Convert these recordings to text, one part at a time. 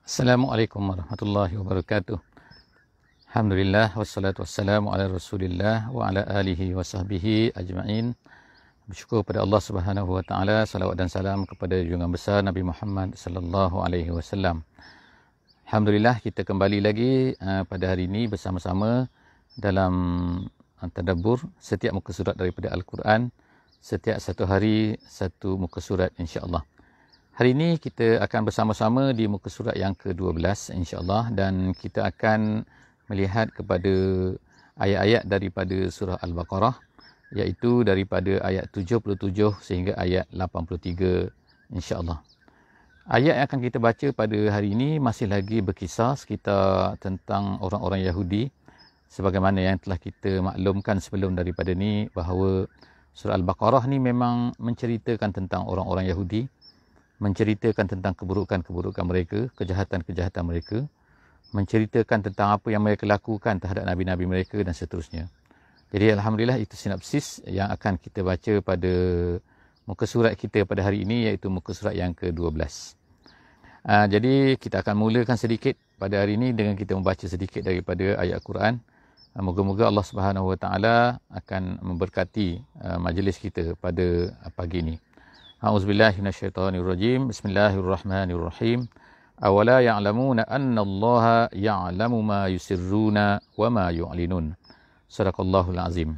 Assalamualaikum warahmatullahi wabarakatuh. Alhamdulillah wassalatu wassalamu ala Rasulillah wa ala alihi wa sahbihi ajma'in. Bersyukur pada Allah Subhanahu wa taala, salawat dan salam kepada junjungan besar Nabi Muhammad sallallahu alaihi wasallam. Alhamdulillah kita kembali lagi pada hari ini bersama-sama dalam tadabbur setiap muka surat daripada Al-Quran, setiap satu hari satu muka surat insya-Allah. Hari ini kita akan bersama-sama di muka surat yang ke-12 insya-Allah, dan kita akan melihat kepada ayat-ayat daripada surah Al-Baqarah, iaitu daripada ayat 77 sehingga ayat 83 insya-Allah. Ayat yang akan kita baca pada hari ini masih lagi berkisar sekitar tentang orang-orang Yahudi, sebagaimana yang telah kita maklumkan sebelum daripada ni bahawa surah Al-Baqarah ni memang menceritakan tentang orang-orang Yahudi, menceritakan tentang keburukan-keburukan mereka, kejahatan-kejahatan mereka, menceritakan tentang apa yang mereka lakukan terhadap nabi-nabi mereka dan seterusnya. Jadi alhamdulillah itu sinopsis yang akan kita baca pada muka surat kita pada hari ini, iaitu muka surat yang ke-12. Jadi kita akan mulakan sedikit pada hari ini dengan kita membaca sedikit daripada ayat Quran. Moga-moga Allah Subhanahu wa taala akan memberkati majlis kita pada pagi ini. A'udzubillahi minasyaitonirrajim. Bismillahirrahmanirrahim. Awala ya'lamuna anna Allaha ya'lamu ma yusirruna wa ma yu'linun. Sadaqallahul azim.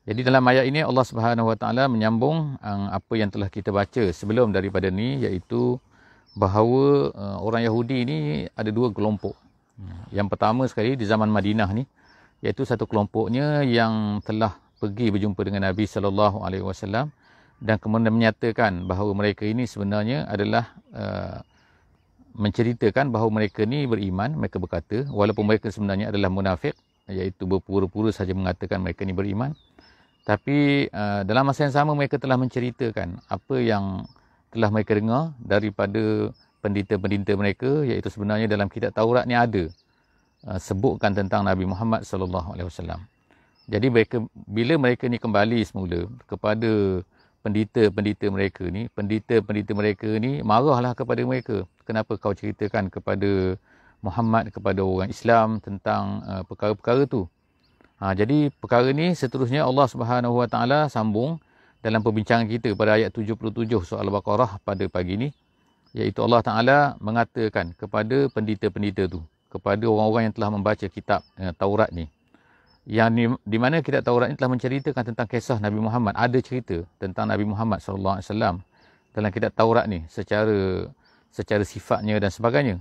Jadi dalam ayat ini Allah Subhanahu wa taala menyambung apa yang telah kita baca sebelum daripada ni, iaitu bahawa orang Yahudi ni ada dua kelompok. Yang pertama sekali di zaman Madinah ni, iaitu satu kelompoknya yang telah pergi berjumpa dengan Nabi sallallahu alaihi wasallam dan kemudian menyatakan bahawa mereka ini sebenarnya adalah menceritakan bahawa mereka ni beriman. Mereka berkata walaupun mereka sebenarnya adalah munafik, iaitu berpura-pura saja mengatakan mereka ni beriman, tapi dalam masa yang sama mereka telah menceritakan apa yang telah mereka dengar daripada pendeta-pendeta mereka, iaitu sebenarnya dalam kitab Taurat ni ada sebutkan tentang Nabi Muhammad sallallahu alaihi wasallam. Jadi bila mereka ni kembali semula kepada pendeta-pendeta mereka ni marahlah kepada mereka. Kenapa kau ceritakan kepada Muhammad, kepada orang Islam tentang perkara-perkara tu? Jadi perkara ni seterusnya Allah Subhanahu wa taala sambung dalam perbincangan kita pada ayat 77 surah Al-Baqarah pada pagi ni, iaitu Allah Taala mengatakan kepada pendeta-pendeta tu, kepada orang-orang yang telah membaca kitab Taurat ni, yang di mana kitab Taurat ini telah menceritakan tentang kisah Nabi Muhammad. Ada cerita tentang Nabi Muhammad sallallahu alaihi wasallam dalam kitab Taurat ni secara sifatnya dan sebagainya.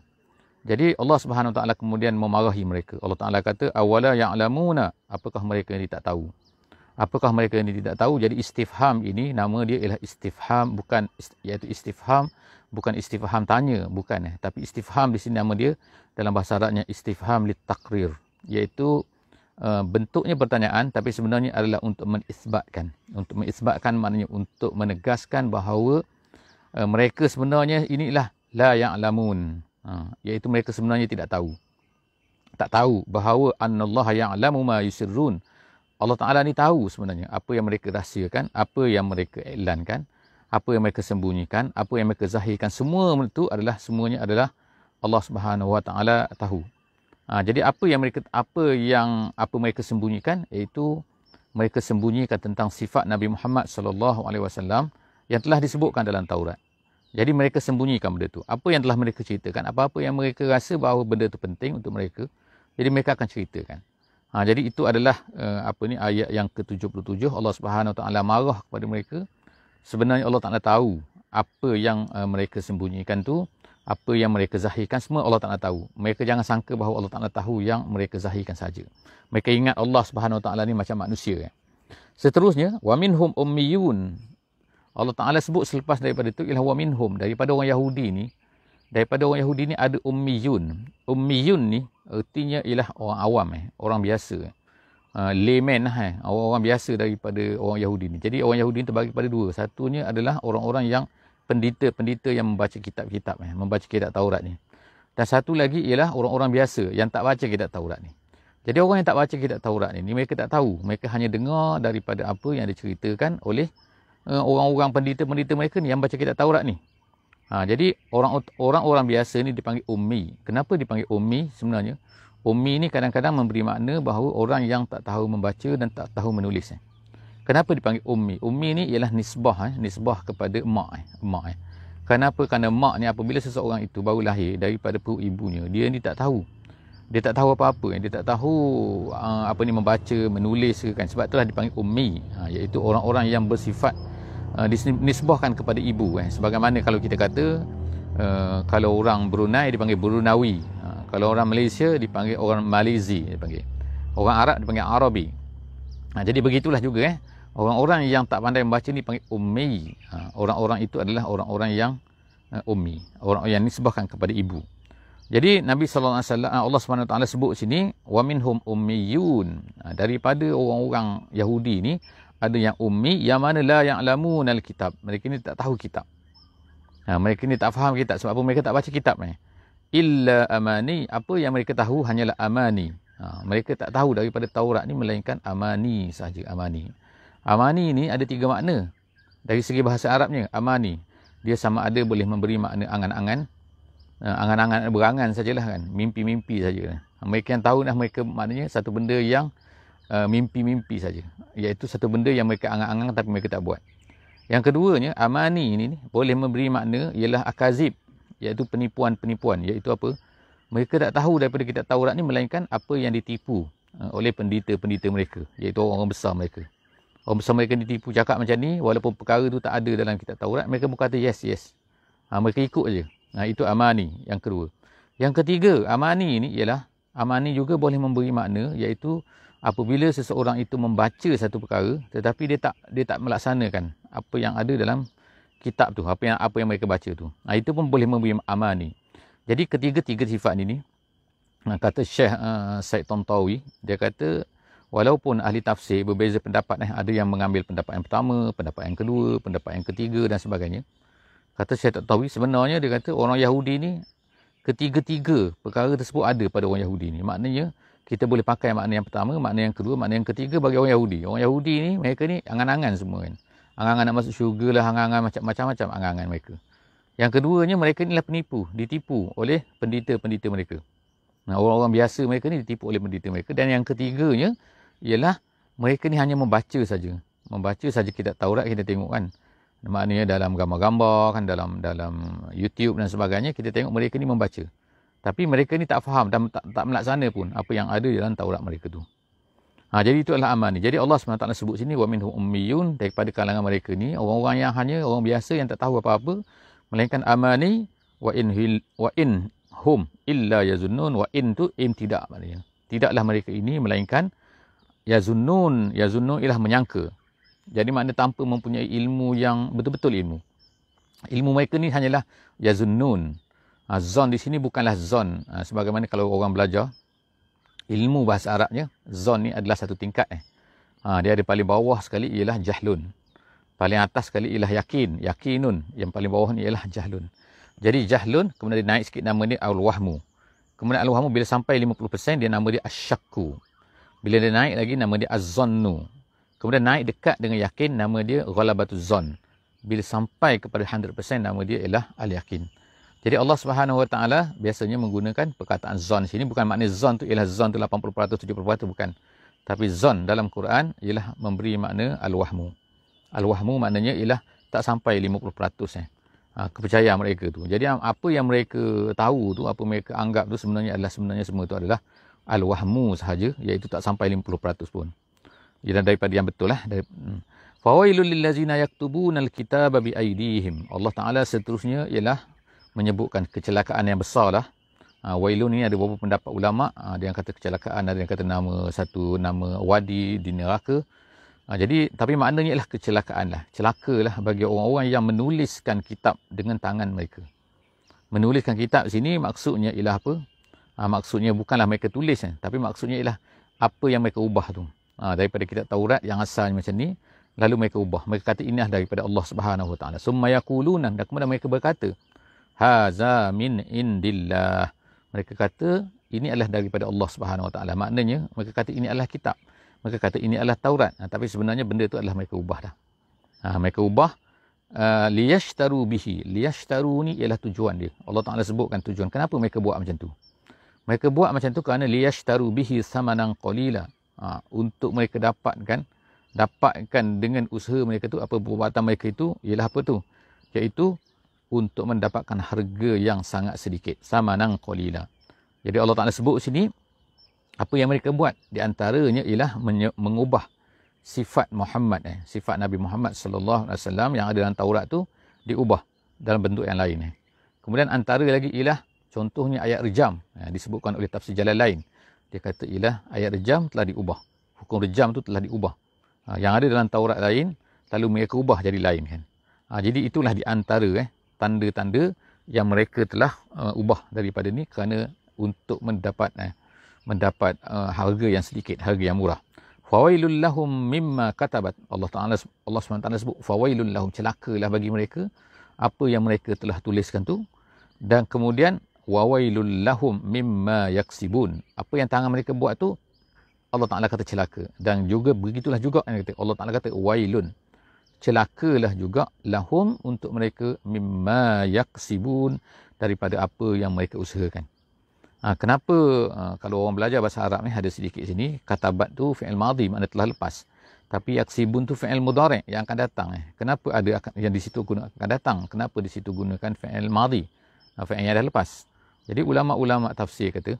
Jadi Allah Subhanahu Wa Taala kemudian memarahi mereka. Allah Taala kata awala ya'lamuna, apakah mereka ini tak tahu? Apakah mereka ini tidak tahu? Jadi istifham ini nama dia ialah istifham, iaitu istifham bukan istifham tanya, bukan tapi istifham di sini nama dia dalam bahasa Arabnya istifham lit taqrir, iaitu bentuknya pertanyaan tapi sebenarnya adalah untuk mengisbatkan. Untuk mengisbatkan maknanya untuk menegaskan bahawa mereka sebenarnya inilah la ya'lamun, iaitu mereka sebenarnya tidak tahu. Tak tahu bahawa annallaha ya'lamu ma yusirrun. Allah Ta'ala ni tahu sebenarnya apa yang mereka rahsiakan, apa yang mereka iklankan, apa yang mereka sembunyikan, apa yang mereka zahirkan. Semuanya adalah Allah Subhanahu Wa Ta'ala tahu. Jadi apa mereka sembunyikan, iaitu mereka sembunyikan tentang sifat Nabi Muhammad sallallahu alaihi wasallam yang telah disebutkan dalam Taurat. Jadi mereka sembunyikan benda tu. Apa yang telah mereka ceritakan, apa-apa yang mereka rasa bahawa benda tu penting untuk mereka, jadi mereka akan ceritakan. Jadi itu adalah ayat yang ke-77. Allah Subhanahu Wa Taala marah kepada mereka. Sebenarnya Allah Taala tahu apa yang mereka sembunyikan tu, apa yang mereka zahirkan, semua Allah Ta'ala tahu. Mereka jangan sangka bahawa Allah Ta'ala tahu yang mereka zahirkan saja. Mereka ingat Allah Subhanahu Wa Taala ni macam manusia. Seterusnya, wa minhum ummiyun. Allah Ta'ala sebut selepas daripada itu ialah wa minhum, daripada orang Yahudi ni. Daripada orang Yahudi ni ada ummiyun. Ummiyun ni artinya ialah orang awam, orang biasa. Layman, orang-orang biasa daripada orang Yahudi ni. Jadi orang Yahudi ni terbagi pada dua. Satunya adalah orang-orang yang pendeta-pendeta yang membaca kitab-kitab, membaca kitab Taurat ni. Dan satu lagi ialah orang-orang biasa yang tak baca kitab Taurat ni. Jadi orang yang tak baca kitab Taurat ni mereka tak tahu. Mereka hanya dengar daripada apa yang diceritakan oleh orang-orang pendeta-pendeta mereka ni yang baca kitab Taurat ni. Jadi orang-orang biasa ni dipanggil ummi. Kenapa dipanggil ummi sebenarnya? Ummi ni kadang-kadang memberi makna bahawa orang yang tak tahu membaca dan tak tahu menulis. Kenapa dipanggil ummi? Ummi ni ialah nisbah, nisbah kepada emak. Kenapa? Kerana mak ni apabila seseorang itu baru lahir daripada perut ibunya, dia ni tak tahu. Dia tak tahu apa-apa, dia tak tahu membaca, menulis ke kan. Sebab itulah dipanggil ummi, iaitu orang-orang yang bersifat dinisbahkan kepada ibu. Sebagaimana kalau kita kata kalau orang Brunei dipanggil Brunawi, kalau orang Malaysia dipanggil orang Malizi, orang Arab dipanggil Arabi. Jadi begitulah juga orang-orang yang tak pandai membaca ni dipanggil ummi. Orang-orang itu adalah orang-orang yang ummi, orang yang nisbahkan kepada ibu. Jadi Nabi sallallahu alaihi wasallam, Allah Subhanahu Wa Taala sebut sini wa minhum ummiyun. Daripada orang-orang Yahudi ni ada yang ummi, yang mana la ya'lamunal kitab. Mereka ni tak tahu kitab. Mereka ni tak faham kitab. Sebab apa? Mereka tak baca kitab ni. Illa amani. Apa yang mereka tahu hanyalah amani. Mereka tak tahu daripada Taurat ni melainkan amani sahaja. Amani ni ada 3 makna. Dari segi bahasa Arabnya, amani, dia sama ada boleh memberi makna angan-angan. Angan-angan, berangan sajalah kan. Mimpi-mimpi saja. Mereka yang tahu dah, mereka maknanya satu benda yang mimpi-mimpi saja. Iaitu satu benda yang mereka angan-angan tapi mereka tak buat. Yang keduanya, amani ni boleh memberi makna ialah akazib, iaitu penipuan-penipuan. Iaitu apa? Mereka tak tahu daripada kitab Taurat ni melainkan apa yang ditipu oleh pendeta-pendeta mereka, iaitu orang-orang besar mereka. Orang besar mereka ditipu cakap macam ni, walaupun perkara tu tak ada dalam kitab Taurat, mereka berkata yes. Mereka ikut je. Itu amani yang kedua. Yang ketiga, amani ni ialah, amani juga boleh memberi makna, iaitu apabila seseorang itu membaca satu perkara tetapi dia tak melaksanakan apa yang ada dalam kitab tu, apa yang mereka baca tu. Itu pun boleh memberi amani. Jadi ketiga-tiga sifat ni kata Syekh Said Tantawi, dia kata walaupun ahli tafsir berbeza pendapat, ada yang mengambil pendapat yang pertama, pendapat yang kedua, pendapat yang ketiga dan sebagainya. Kata Syekh Tantawi, sebenarnya dia kata orang Yahudi ni ketiga-tiga perkara tersebut ada pada orang Yahudi ni. Maknanya kita boleh pakai makna yang pertama, makna yang kedua, makna yang ketiga bagi orang Yahudi. Orang Yahudi ni, mereka ni angan-angan semua kan. Angan-angan nak masuk syurga lah, angan-angan macam-macam angan-angan mereka. Yang keduanya, mereka ni lah penipu, ditipu oleh pendeta-pendeta mereka. Orang-orang biasa mereka ni ditipu oleh pendeta mereka. Dan yang ketiganya ialah mereka ni hanya membaca saja. Membaca saja kitab Taurat, kita tengok kan. Maknanya dalam gambar-gambar kan, dalam YouTube dan sebagainya, kita tengok mereka ni membaca. Tapi mereka ni tak faham dan tak melaksana pun apa yang ada dalam Taurat mereka tu. Jadi itu adalah amani. Jadi Allah SWT sebut sini wa minhum ummiyun, daripada kalangan mereka ni orang-orang yang hanya orang biasa yang tak tahu apa-apa, melainkan amani wa in hum illa yazunnun. Wa in tu tidak maknanya. Tidaklah mereka ini melainkan yazunnun. Yazunnun ialah menyangka. Jadi makna tanpa mempunyai ilmu yang betul-betul ilmu. Ilmu mereka ni hanyalah yazunnun. Zon di sini bukanlah zon. Sebagaimana kalau orang belajar ilmu bahasa Arabnya, zon ni adalah satu tingkat. Dia ada paling bawah sekali ialah jahlun. Paling atas sekali ialah yakin. Yakinun. Yang paling bawah ni ialah jahlun. Jadi jahlun, kemudian dia naik sikit nama dia al-wahmu. Kemudian al-wahmu bila sampai 50% dia nama dia asyakku. Bila dia naik lagi nama dia az-zonnu. Kemudian naik dekat dengan yakin nama dia ghalabatuz zon. Bila sampai kepada 100% nama dia ialah al-yakin. Jadi Allah Subhanahu Wa Taala biasanya menggunakan perkataan zon sini, bukan makna zon tu ialah zon tu 80%, 70%, bukan. Tapi zon dalam Quran ialah memberi makna al-wahmu. Al-wahmu maknanya ialah tak sampai 50% kepercayaan mereka tu. Jadi apa yang mereka tahu tu, apa mereka anggap tu sebenarnya semua tu adalah al-wahmu sahaja, iaitu tak sampai 50% pun. Jadi daripada yang betul lah. Fawailul lillazina yaktubunal kitaba bi aydihim. Allah Taala seterusnya ialah menyebutkan kecelakaan yang besar lah. Wailun ni ada beberapa pendapat ulama. Ada yang kata kecelakaan, ada yang kata nama wadi di neraka. Jadi tapi maknanya ialah kecelakaan lah. Celaka lah bagi orang-orang yang menuliskan kitab dengan tangan mereka. Menuliskan kitab sini maksudnya ialah apa? Maksudnya bukanlah mereka tulis, tapi maksudnya ialah apa yang mereka ubah tu. Daripada kitab Taurat yang asalnya macam ni, lalu mereka ubah. Mereka kata ini adalah daripada Allah Subhanahu Wa Taala. Summa yaquluna, dan kemudian mereka berkata, haza min indillah. Mereka kata ini adalah daripada Allah Subhanahu Wa Taala. Maknanya mereka kata ini adalah kitab. Mereka kata ini adalah Taurat. Tapi sebenarnya benda itu adalah mereka ubah dah. Mereka ubah liyashtaru bihi. Liyashtaru ni ialah tujuan dia. Allah Ta'ala sebutkan tujuan. Kenapa mereka buat macam tu? Mereka buat macam tu kerana liyashtaru bihi samanan qalila. Untuk mereka dapatkan dengan usaha mereka tu, apa perbuatan mereka itu, ialah apa tu? Iaitu untuk mendapatkan harga yang sangat sedikit. Samanan qalila. Jadi Allah Ta'ala sebut sini, apa yang mereka buat? Di antaranya ialah mengubah sifat Muhammad, sifat Nabi Muhammad sallallahu alaihi wasallam yang ada dalam Taurat tu, diubah dalam bentuk yang lain. Kemudian antara lagi ialah contohnya ayat rejam, disebutkan oleh tafsir Jalalain. Dia kata ialah ayat rejam telah diubah. Hukum rejam tu telah diubah. Yang ada dalam Taurat lain, lalu mereka ubah jadi lain kan. Jadi itulah di antara tanda-tanda yang mereka telah ubah daripada ni kerana untuk mendapat harga yang sedikit, harga yang murah. Fawailul lahum mimma katabat. Allah SWT sebut fawailul lahum, celakalah bagi mereka apa yang mereka telah tuliskan tu. Dan kemudian wawailul lahum mimma yaksibun. Apa yang tangan mereka buat tu Allah Ta'ala kata celaka. Dan juga begitulah juga Allah Ta'ala kata wailun. Celakalah juga lahum untuk mereka mimma yaksibun, daripada apa yang mereka usahakan. Kenapa kalau orang belajar bahasa Arab ni ada sedikit sini, katabat tu fi'il madhi, makna telah lepas. Tapi yaksibun tu fi'il mudhari' yang akan datang. Kenapa ada yang di situ guna akan datang? Kenapa di situ gunakan fi'il madhi? Fi'il yang dah lepas. Jadi ulama-ulama tafsir kata,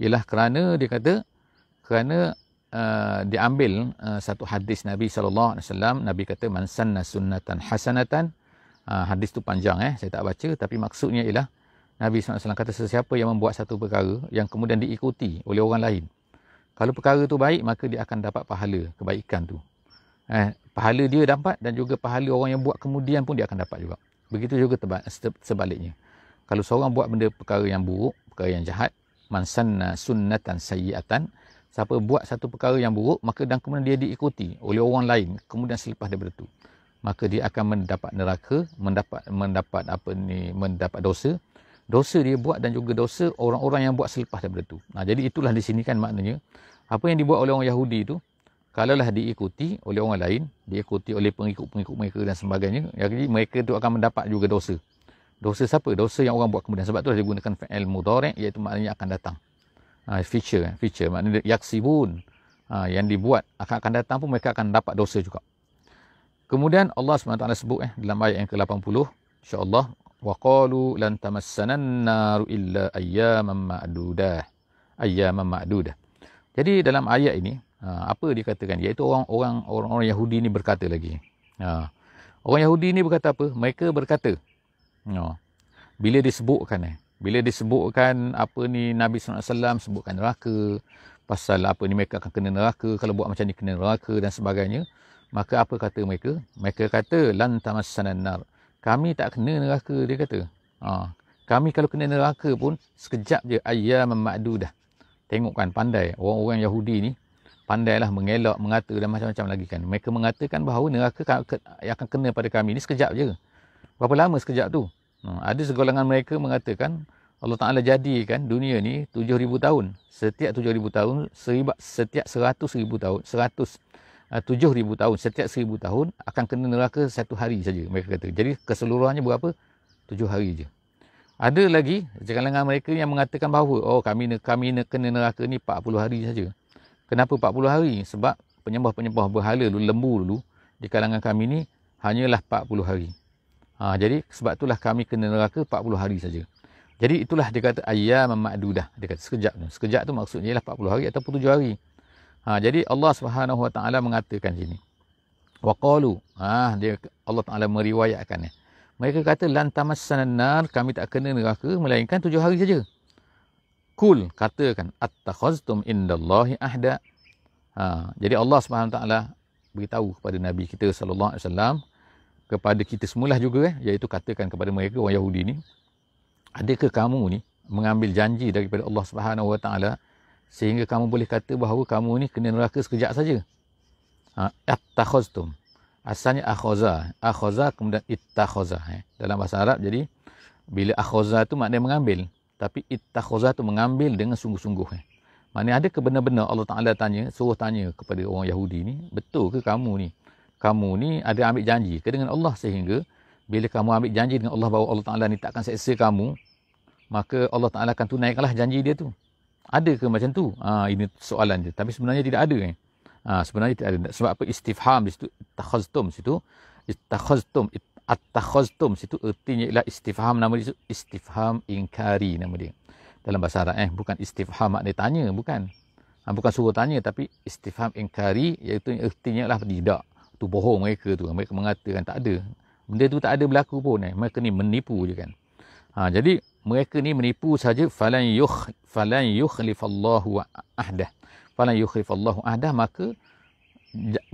ialah kerana dia kata, kerana diambil satu hadis Nabi SAW. Nabi kata, man sanna sunnatan hasanatan. Hadis tu panjang, saya tak baca, tapi maksudnya ialah Nabi SAW kata, sesiapa yang membuat satu perkara yang kemudian diikuti oleh orang lain, kalau perkara tu baik, maka dia akan dapat pahala kebaikan tu. Pahala dia dapat, dan juga pahala orang yang buat kemudian pun dia akan dapat juga. Begitu juga sebaliknya. Kalau seorang buat benda perkara yang buruk, perkara yang jahat, man sanna sunnatan sayyi'atan, siapa buat satu perkara yang buruk, maka dan kemudian dia diikuti oleh orang lain, kemudian selepas daripada itu, maka dia akan mendapat neraka, mendapat dosa. Dosa dia buat dan juga dosa orang-orang yang buat selepas daripada itu. Jadi itulah di sini kan maknanya, apa yang dibuat oleh orang Yahudi itu, kalaulah diikuti oleh orang lain, diikuti oleh pengikut-pengikut mereka dan sebagainya, jadi mereka itu akan mendapat juga dosa. Dosa siapa? Dosa yang orang buat kemudian. Sebab itulah digunakan fi'il mudhari', iaitu maknanya akan datang. Feature maknanya yaksibun. Yang dibuat akan datang pun mereka akan dapat dosa juga. Kemudian Allah SWT sebut dalam ayat yang ke-80, insya-Allah, wa qalu lan tamassanan naru illa ayyaman ma'dudah. Jadi dalam ayat ini apa dikatakan, iaitu orang Yahudi ni berkata lagi. Orang Yahudi ni berkata apa? Mereka berkata, bila disebutkan apa ni, Nabi SAW sebutkan neraka, pasal apa ni mereka akan kena neraka, kalau buat macam ni kena neraka dan sebagainya, maka apa kata mereka? Mereka kata lan tamassanan nar, kami tak kena neraka, dia kata. Kami kalau kena neraka pun sekejap je, ayyaman ma'dudah. Tengok kan, pandai orang-orang Yahudi ni, pandailah mengelak, mengata dan macam-macam lagi kan. Mereka mengatakan bahawa neraka yang akan kena pada kami ni sekejap je. Berapa lama sekejap tu? Ada segolongan mereka mengatakan Allah Ta'ala jadikan dunia ni 7,000 tahun. Setiap 7,000 tahun, setiap 100,000 tahun, 7,000 tahun, setiap 1,000 tahun akan kena neraka satu hari saja, mereka kata. Jadi keseluruhannya berapa? 7 hari je. Ada lagi kalangan mereka yang mengatakan bahawa kami kena neraka ni 40 hari saja. Kenapa 40 hari? Sebab penyembah-penyembah berhala dulu, lembu dulu, di kalangan kami ni hanyalah 40 hari. Jadi sebab itulah kami kena neraka 40 hari saja. Jadi itulah dia kata ayyaman ma'dudah. Dia kata sekejap tu. Sekejap tu maksudnya ialah 40 hari ataupun 7 hari. Jadi Allah Subhanahu Wa Taala mengatakan sini. Wa qalu, Allah Taala meriwayatkan. Mereka kata lan tamassanan nar, kami tak kena neraka melainkan 7 hari saja. Kul, katakan, attakhaztum indallahi ahda. Jadi Allah Subhanahu Wa Taala beritahu kepada Nabi kita sallallahu alaihi wasallam, kepada kita semualah juga, iaitu katakan kepada mereka orang Yahudi ni, adakah kamu ni mengambil janji daripada Allah Subhanahu Wa Taala sehingga kamu boleh kata bahawa kamu ni kena neraka sekejap saja? Attakhaztum, asalnya akhaza kemudian ittakhaza. Dalam bahasa Arab, jadi bila akhaza tu maknanya mengambil, tapi ittakhaza tu mengambil dengan sungguh-sungguh. Maknanya ada benar-benar Allah Ta'ala suruh tanya kepada orang Yahudi ni, betul ke kamu ni ada ambil janji ke dengan Allah sehingga bila kamu ambil janji dengan Allah bahawa Allah Ta'ala ni tak akan seksa kamu, maka Allah Ta'ala akan tunaikanlah janji dia tu. Ada ke macam tu? Ini soalan je. Tapi sebenarnya tidak ada. Sebenarnya tidak ada. Sebab apa? Istifham di situ, takhaztum situ. At-takhaztum situ artinya ialah istifham, nama dia istifham ingkari nama dia. Dalam bahasa Arab bukan istifham maknanya tanya, bukan. Bukan suruh tanya, tapi istifham ingkari, iaitu artinya ialah tidak. Tu bohong mereka tu. Mereka mengatakan tak ada. Benda tu tak ada berlaku pun. Mereka ni menipu je kan. Jadi mereka ni menipu saja. Falan yukhlifallahu ahdah. Falan yukhlifallahu ahdah, maka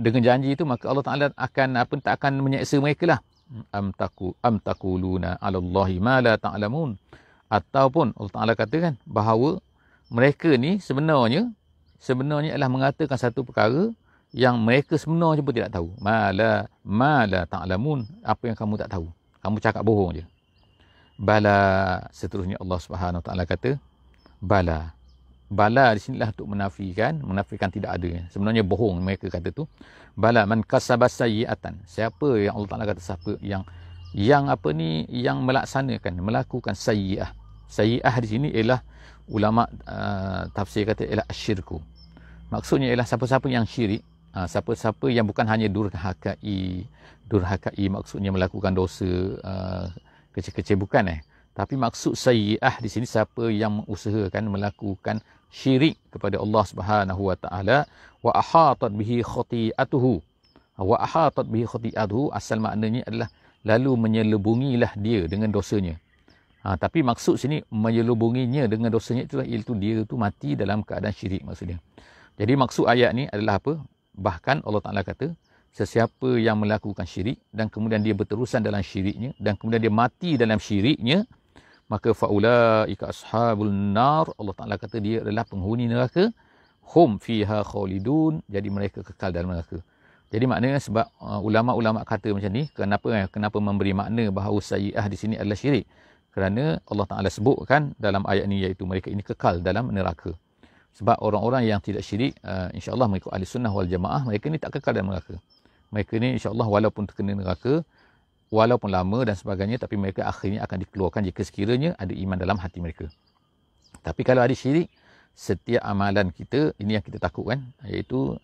dengan janji itu maka Allah Taala tak akan menyeksa mereka lah. Am taquluna 'ala Allahi ma la ta'lamun. Ataupun Allah Taala katakan bahawa mereka ni sebenarnya adalah mengatakan satu perkara yang mereka sebenarnya pun tidak tahu. Ma la ta'lamun, apa yang kamu tak tahu. Kamu cakap bohong je. Bala, seterusnya Allah Subhanahu Wa Taala kata bala. Bala di sinilah untuk menafikan tidak ada. Sebenarnya bohong mereka kata tu. Bala man kasaba sayyi'atan. Siapa yang Allah Taala kata siapa yang melakukan sayyi'ah. Sayyi'ah di sini ialah ulama tafsir kata ialah asyirku. Maksudnya ialah siapa-siapa yang syirik, siapa-siapa yang bukan hanya durhakai maksudnya melakukan dosa kecil-kecil, bukan tapi maksud sayyi'ah di sini siapa yang mengusahakan melakukan syirik kepada Allah Subhanahu Wa Taala, wa ahatat bihi khati'atuhu. Asal maknanya adalah lalu menyelubungilah dia dengan dosanya. Tapi maksud sini menyelubunginya dengan dosanya itu dia tu mati dalam keadaan syirik maksudnya. Jadi maksud ayat ni adalah apa? Bahkan Allah Taala kata sesiapa yang melakukan syirik dan kemudian dia berterusan dalam syiriknya dan kemudian dia mati dalam syiriknya, maka faulaika ashabul nar. Allah Taala kata dia adalah penghuni neraka. Hum fiha khalidun. Jadi mereka kekal dalam neraka. Jadi maknanya sebab ulama-ulama kata macam ni, kenapa memberi makna bahawa sayyi'ah di sini adalah syirik? Kerana Allah Taala sebutkan dalam ayat ni iaitu mereka ini kekal dalam neraka. Sebab orang-orang yang tidak syirik, insya-Allah mereka ahli sunnah wal jamaah, mereka ni tak kekal dalam neraka. Mereka ni insya-Allah walaupun terkena neraka, walaupun lama dan sebagainya, tapi mereka akhirnya akan dikeluarkan jika sekiranya ada iman dalam hati mereka. Tapi kalau ada syirik, setiap amalan kita, ini yang kita takutkan, iaitu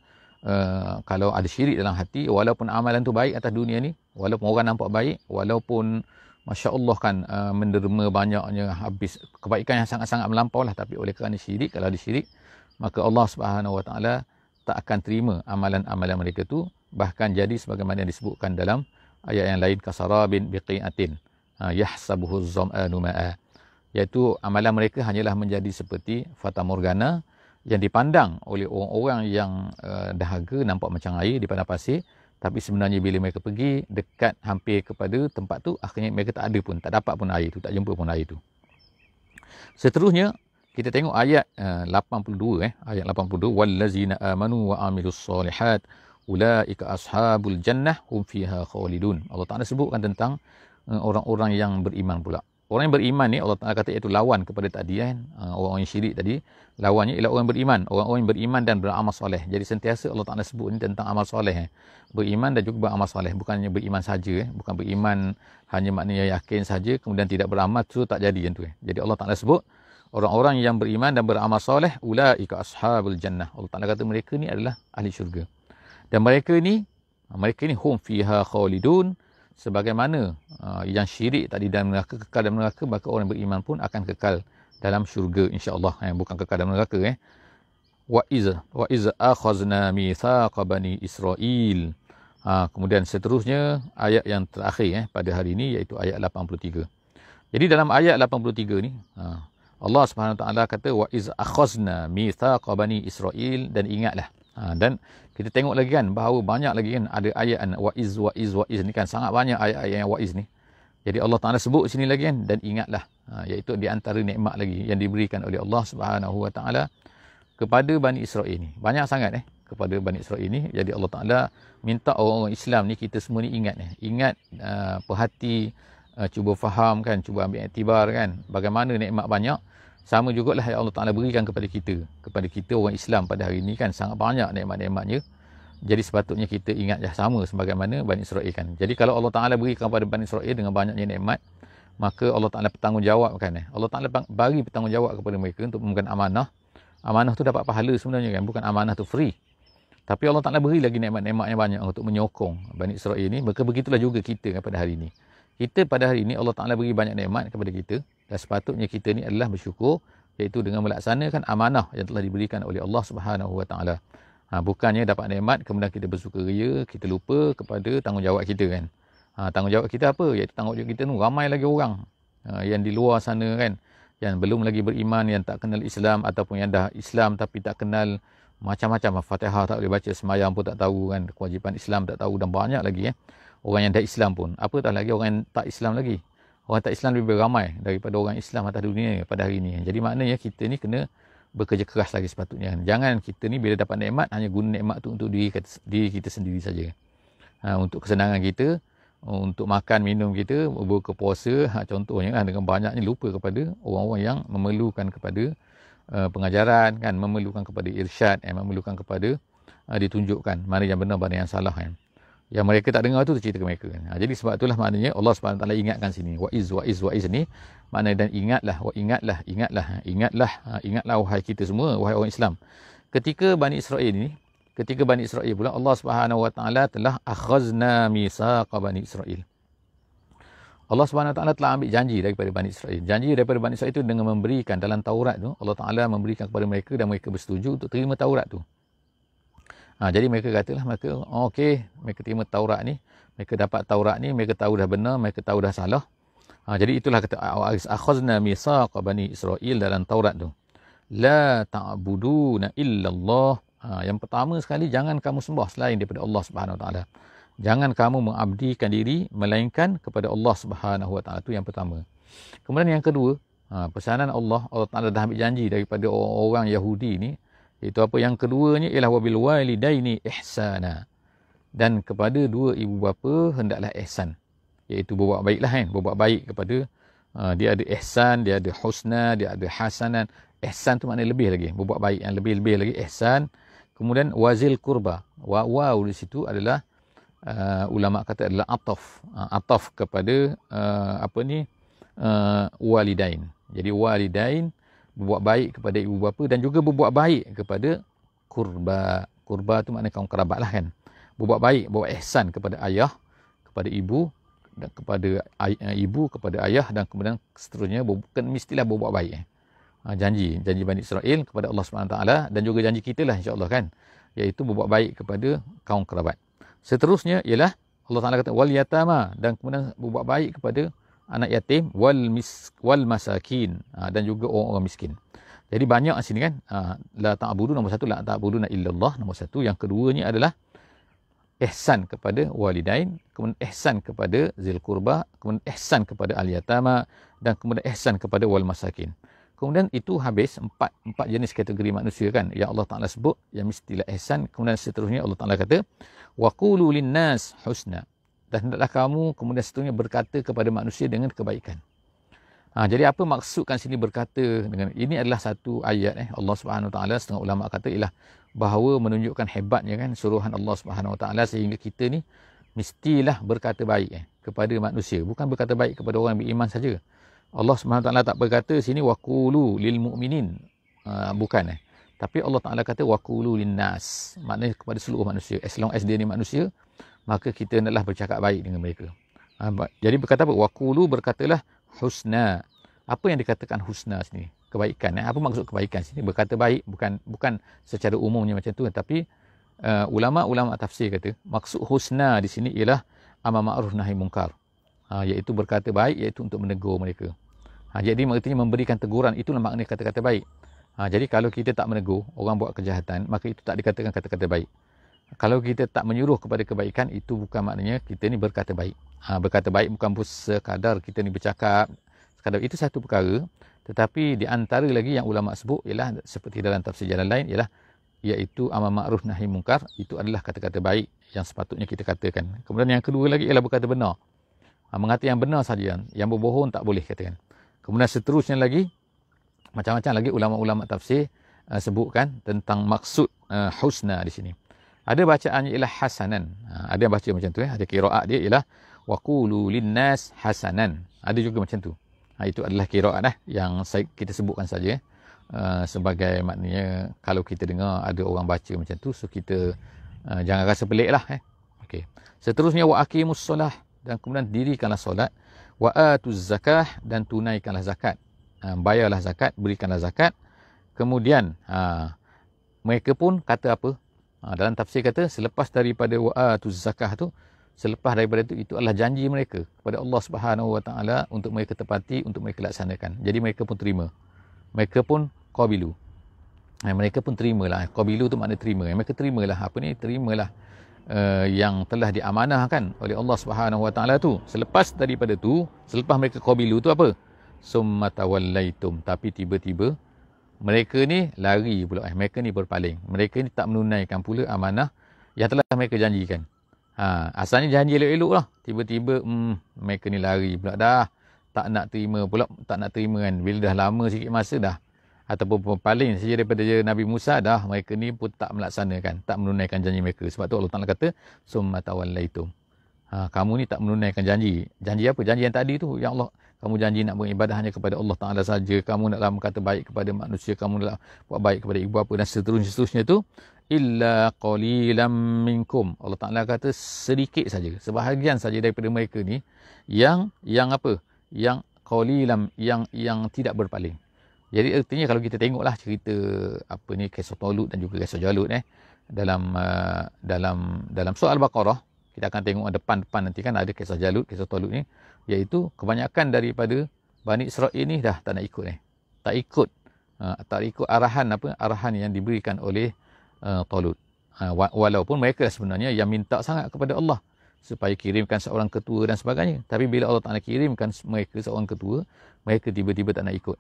kalau ada syirik dalam hati, walaupun amalan tu baik atas dunia ni, walaupun orang nampak baik, walaupun Masya Allah kan menderma banyaknya, habis kebaikan yang sangat-sangat melampau lah, tapi oleh kerana syirik, kalau ada syirik, maka Allah Subhanahu Wa Taala tak akan terima amalan-amalan mereka tu. Bahkan jadi sebagaimana yang disebutkan dalam ayat yang lain, kasarabin biqi'atin yahsabuhu az-zam'anu ma'a, iaitu amalan mereka hanyalah menjadi seperti fata morgana yang dipandang oleh orang-orang yang dahaga, nampak macam air di padang pasir, tapi sebenarnya bila mereka pergi dekat hampir kepada tempat tu, akhirnya mereka tak dapat pun air tu, tak jumpa pun air tu. Seterusnya kita tengok ayat 82 ayat 82, wallazina amanu wa amilus solihat ulaika ashabul jannah hum fiha khalidun. Allah Taala sebutkan tentang orang-orang yang beriman pula. Orang yang beriman ni Allah Taala kata iaitu lawan kepada tadi orang yang syirik tadi, lawannya ialah orang beriman, orang-orang yang beriman dan beramal soleh. Jadi sentiasa Allah Taala sebut ni tentang amal soleh, beriman dan juga beramal soleh, bukannya beriman saja, bukan beriman hanya maknanya yakin saja kemudian tidak beramal, tu tak jadi macam tu. Jadi Allah Taala sebut orang-orang yang beriman dan beramal soleh, ulaika ashabul jannah. Allah Taala kata mereka ni adalah ahli syurga. Dan mereka ni hum fiha khalidun. Sebagaimana yang syirik tadi dalam neraka, kekal dalam neraka, maka orang beriman pun akan kekal dalam syurga insya-Allah, bukan kekal dalam neraka. Wa iz akhazna mitsaqa bani Israil. Kemudian seterusnya ayat yang terakhir pada hari ini, iaitu ayat 83. Jadi dalam ayat 83 ni Allah Subhanahu Taala kata wa iz akhazna mitsaqa bani Israil, dan ingatlah. Dan kita tengok lagi kan bahawa banyak lagi kan ada ayat wa iz ni kan, sangat banyak ayat-ayat yang wa iz ni. Jadi Allah Taala sebut sini lagi kan, dan ingatlah, iaitu di antara nikmat lagi yang diberikan oleh Allah Subhanahu Wa Taala kepada Bani Israel ni. Banyak sangat kepada Bani Israel ni. Jadi Allah Taala minta orang-orang Islam ni, kita semua ni ingat, perhati, cuba faham kan, cuba ambil iktibar kan, bagaimana nikmat banyak. Sama jugalah yang Allah Ta'ala berikan kepada kita orang Islam pada hari ini kan, sangat banyak nikmat-nikmatnya. Jadi sepatutnya kita ingat sama sebagaimana Bani Israel kan. Jadi kalau Allah Ta'ala berikan kepada Bani Israel dengan banyaknya nikmat, maka Allah Ta'ala bertanggungjawab kan. Allah Ta'ala bagi bertanggungjawab kepada mereka untuk memegang amanah. Amanah tu dapat pahala sebenarnya kan. Bukan amanah tu free. Tapi Allah Ta'ala beri lagi nikmat-nikmat yang banyak untuk menyokong Bani Israel ini. Maka begitulah juga kita kan pada hari ini. Kita pada hari ini Allah Ta'ala beri banyak nikmat kepada kita. Dan sepatutnya kita ni adalah bersyukur. Iaitu dengan melaksanakan amanah yang telah diberikan oleh Allah Subhanahu Wa Ta'ala. Bukannya dapat nikmat kemudian kita bersukaria, kita lupa kepada tanggungjawab kita kan. Tanggungjawab kita apa? Iaitu tanggungjawab kita tu ramai lagi orang yang di luar sana kan, yang belum lagi beriman, yang tak kenal Islam, ataupun yang dah Islam tapi tak kenal macam-macam. Fatihah tak boleh baca, semayang pun tak tahu kan, kewajipan Islam tak tahu, dan banyak lagi orang yang dah Islam pun. Apatah lagi orang yang tak Islam lagi. Orang tak Islam lebih ramai daripada orang Islam atas dunia pada hari ini. Jadi maknanya kita ni kena bekerja keras lagi sepatutnya. Jangan kita ni bila dapat nikmat, hanya guna nikmat tu untuk diri kita sendiri saja. Untuk kesenangan kita, untuk makan minum kita, berbuka puasa, contohnya dengan banyaknya lupa kepada orang-orang yang memerlukan kepada pengajaran kan, memerlukan kepada irsyad, memerlukan kepada ditunjukkan mana yang benar, mana yang salah kan. Yang mereka tak dengar tu cerita ke mereka kan. Jadi sebab itulah maknanya Allah SWT ingatkan sini, wa'iz ni maknanya, dan ingatlah wahai kita semua, wahai orang Islam. Ketika Bani Israel pula Allah Subhanahu Wa Taala telah akhazna misaqa Bani Israel. Allah Subhanahu Wa Taala telah ambil janji daripada Bani Israel. Janji daripada Bani Israel itu dengan memberikan dalam Taurat tu, Allah Taala memberikan kepada mereka dan mereka bersetuju untuk terima Taurat tu. Jadi mereka katalah, mereka terima Taurat ni, mereka dapat Taurat ni, mereka tahu dah benar, mereka tahu dah salah. Jadi itulah kata akhazna misaqa Bani Israel dalam Taurat tu. La ta'buduna illallah. Yang pertama sekali, jangan kamu sembah selain daripada Allah Subhanahu Wa Taala. Jangan kamu mengabdikan diri melainkan kepada Allah Subhanahu Wa Taala. Itu yang pertama. Kemudian yang kedua, pesanan Allah Taala dah ambil janji daripada orang Yahudi ni. Itu apa yang keduanya ialah wabil walidaini ihsana. Dan kepada dua ibu bapa hendaklah ihsan. Iaitu berbuat baiklah kan. Berbuat baik kepada, dia ada ihsan, dia ada husna, dia ada hasanan. Ihsan tu maknanya lebih lagi. Berbuat baik yang lebih-lebih lagi ihsan. Kemudian wazil kurba. Waw di situ adalah ulama kata adalah ataf kepada walidain. Jadi walidain berbuat baik kepada ibu bapa dan juga berbuat baik kepada kurba. Kurba tu maknanya kaum kerabat lah kan. Berbuat baik, berbuat ihsan kepada ayah, kepada ibu, dan kepada ibu, kepada ayah, dan kemudian seterusnya bukan mestilah berbuat baik. Janji Bani Israel kepada Allah SWT, dan juga janji kita lah insya-Allah kan, iaitu berbuat baik kepada kaum kerabat. Seterusnya ialah Allah Taala kata wal yatama, dan kemudian berbuat baik kepada anak yatim, wal masakin, dan juga orang-orang miskin. Jadi banyak sini kan, la ta'budu nombor satu, la ta'buduna illallah nombor satu. Yang keduanya adalah ihsan kepada walidain, kemudian ihsan kepada zil qurba, kemudian ihsan kepada al yatama, dan kemudian ihsan kepada wal masakin. Kemudian itu habis empat jenis kategori manusia kan yang Allah Taala sebut yang mestilah ihsan. Kemudian seterusnya Allah Taala kata waqulu linnas husna, dan hendaklah kamu kemudian seterusnya berkata kepada manusia dengan kebaikan. Jadi apa maksudkan sini berkata dengan ini adalah satu ayat Allah Subhanahu Wa Taala, setengah ulama kata ialah bahawa menunjukkan hebatnya kan suruhan Allah Subhanahu Wa Taala, sehingga kita ni mestilah berkata baik kepada manusia, bukan berkata baik kepada orang yang beriman saja. Allah Subhanahu Wa Taala tak berkata sini waqulu lil mu'minin, bukan tapi Allah Taala kata waqulu linnas, maknanya kepada seluruh manusia. As long as dia ni manusia, maka kita hendaklah bercakap baik dengan mereka. Jadi berkata apa? Waqulu, berkatalah husna. Apa yang dikatakan husna sini? Kebaikan. Apa maksud kebaikan sini? Berkata baik bukan secara umumnya macam tu, tapi ulama-ulama tafsir kata maksud husna di sini ialah amar ma'ruf nahi munkar. Iaitu berkata baik, iaitu untuk menegur mereka. Jadi artinya memberikan teguran, itulah makna kata-kata baik. Jadi kalau kita tak menegur orang buat kejahatan, maka itu tak dikatakan kata-kata baik. Kalau kita tak menyuruh kepada kebaikan, itu bukan maknanya kita ni berkata baik. Berkata baik bukan pun sekadar kita ni bercakap, sekadar itu satu perkara. Tetapi di antara lagi yang ulama sebut ialah seperti dalam tafsir jalan lain ialah iaitu amar ma'ruf nahi munkar, itu adalah kata-kata baik yang sepatutnya kita katakan. Kemudian yang kedua lagi ialah berkata benar. Mengata yang benar saja, yang berbohong tak boleh katakan. Kemudian seterusnya lagi, macam-macam lagi ulama-ulama tafsir sebutkan tentang maksud husna di sini. Ada bacaannya ialah hasanan. Ada yang baca macam tu. Ada qiraat dia ialah wa qulu linnas hasanan. Ada juga macam tu. Itu adalah qiraat yang kita sebutkan saja. Sebagai maknanya kalau kita dengar ada orang baca macam tu, so kita jangan rasa pelik lah. Okay. Seterusnya wa aqimus solah, dan kemudian dirikanlah solat, wa atuz zakah, dan tunaikanlah zakat. Bayarlah zakat, berikanlah zakat. Kemudian mereka pun kata apa? Dalam tafsir kata selepas daripada wa atuz zakah tu, selepas daripada itu adalah janji mereka kepada Allah Subhanahu Wa Taala untuk mereka tepati, untuk mereka laksanakan. Jadi mereka pun terima. Mereka pun qabilu. Mereka pun terimalah. Qabilu tu makna terima. Mereka terimalah apa ni? Terimalah yang telah diamanahkan oleh Allah Subhanahu Wa Taala tu. Selepas daripada tu, selepas mereka qabilu tu apa? Summa tawallaitum. Tapi tiba-tiba mereka ni lari pula. Mereka ni berpaling. Mereka ni tak menunaikan pula amanah yang telah mereka janjikan. Asalnya janji elok-elok lah. Tiba-tiba mereka ni lari pula dah. Tak nak terima pula, tak nak terima kan. Bila dah lama sikit masa dah, ataupun paling saja daripada Nabi Musa dah, mereka ni pun tak melaksanakan, tak menunaikan janji mereka. Sebab tu Allah Ta'ala kata, summa tawallaitum. Kamu ni tak menunaikan janji. Janji apa? Janji yang tadi tu. Ya Allah, kamu janji nak beribadah hanya kepada Allah Ta'ala saja. Kamu naklah berkata baik kepada manusia. Kamu naklah buat baik kepada ibu bapa dan seterusnya tu. Illa qalilam minkum. Allah Ta'ala kata sedikit saja. Sebahagian saja daripada mereka ni yang apa? Yang qalilam, yang tidak berpaling. Jadi artinya kalau kita tengoklah cerita apa ni, kisah Talut dan juga kisah Jalut dalam surah Al-Baqarah, kita akan tengok depan nanti kan ada kisah Jalut, kisah Talut ni, iaitu kebanyakan daripada Bani Israel ni dah tak nak ikut tak ikut arahan yang diberikan oleh Talut. Walaupun mereka sebenarnya yang minta sangat kepada Allah supaya kirimkan seorang ketua dan sebagainya. Tapi bila Allah Ta'ala kirimkan mereka seorang ketua, mereka tiba-tiba tak nak ikut.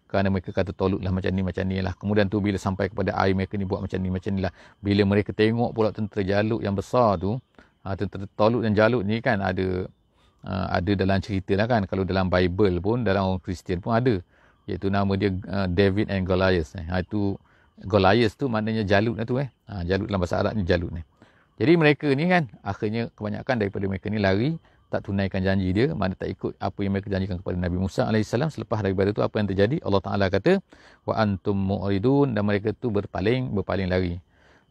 Kerana mereka kata Talut lah macam ni lah. Kemudian tu bila sampai kepada air, mereka ni buat macam ni lah. Bila mereka tengok pula tentera Jalut yang besar tu, tentera Talut dan Jalut ni kan ada dalam cerita lah kan. Kalau dalam Bible pun, dalam orang Kristian pun ada. Iaitu nama dia David and Goliath. Itu Goliath tu maknanya Jalut lah tu. Jalut dalam bahasa Arab ni Jalut ni. Jadi mereka ni kan, akhirnya kebanyakan daripada mereka ni lari, tak tunaikan janji dia, mana tak ikut apa yang mereka janjikan kepada Nabi Musa AS. Selepas daripada itu apa yang terjadi? Allah Ta'ala kata, wa antum mu'ridun, dan mereka tu berpaling lari.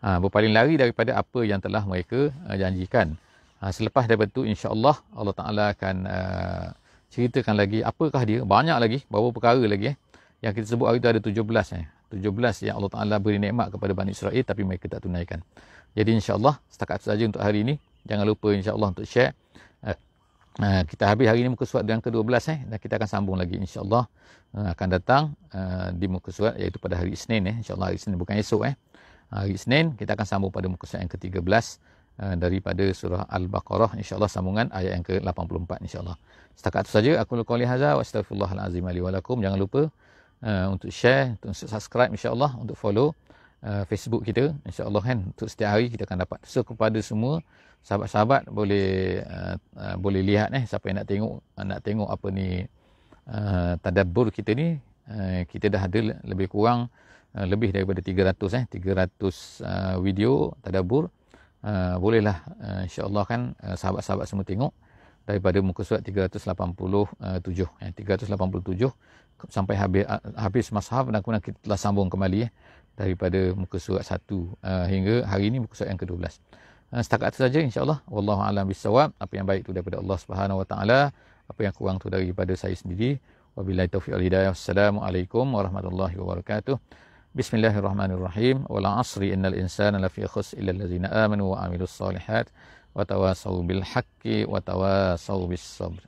Berpaling lari daripada apa yang telah mereka janjikan. Selepas daripada itu, insya-Allah Allah Ta'ala akan ceritakan lagi apakah dia, banyak lagi, beberapa perkara lagi yang kita sebut hari itu ada 17 yang Allah Ta'ala beri nikmat kepada Bani Israel tapi mereka tak tunaikan. Jadi insya-Allah setakat itu saja untuk hari ini. Jangan lupa insya-Allah untuk share. Kita habis hari ini muka surat yang ke-12 dan kita akan sambung lagi insya-Allah akan datang di muka surat iaitu pada hari Isnin insya-Allah. Hari Isnin bukan esok Hari Isnin kita akan sambung pada muka surat yang ke-13 daripada surah Al-Baqarah insya-Allah, sambungan ayat yang ke-84 insya-Allah. Setakat itu saja aku qouli hadza wa astaghfirullahal azim li wa lakum. Jangan lupa untuk share, untuk subscribe insya-Allah, untuk follow Facebook kita insya-Allah kan. Untuk setiap hari kita akan dapat. So kepada semua sahabat-sahabat boleh lihat siapa yang nak tengok apa ni tadabbur kita ni, kita dah ada lebih kurang lebih daripada 300 video tadabbur. Bolehlah insya-Allah kan sahabat-sahabat semua tengok daripada muka surat 387 sampai habis mashaf, dan kemudian kita telah sambung kembali daripada muka surat 1 hingga hari ini muka surat yang ke-12. Setakat itu saja insya-Allah. Wallahu a'lam bissawab. Apa yang baik itu daripada Allah Subhanahu Wa Taala, apa yang kurang itu daripada saya sendiri. Wabillahi taufiq wal hidayah. Wassalamualaikum warahmatullahi wabarakatuh. Bismillahirrahmanirrahim. Wal 'asri innal insana lafi khusr illa allazina amanu wa 'amilus solihat wa tawasaw bil haqqi wa tawasaw bis sabr.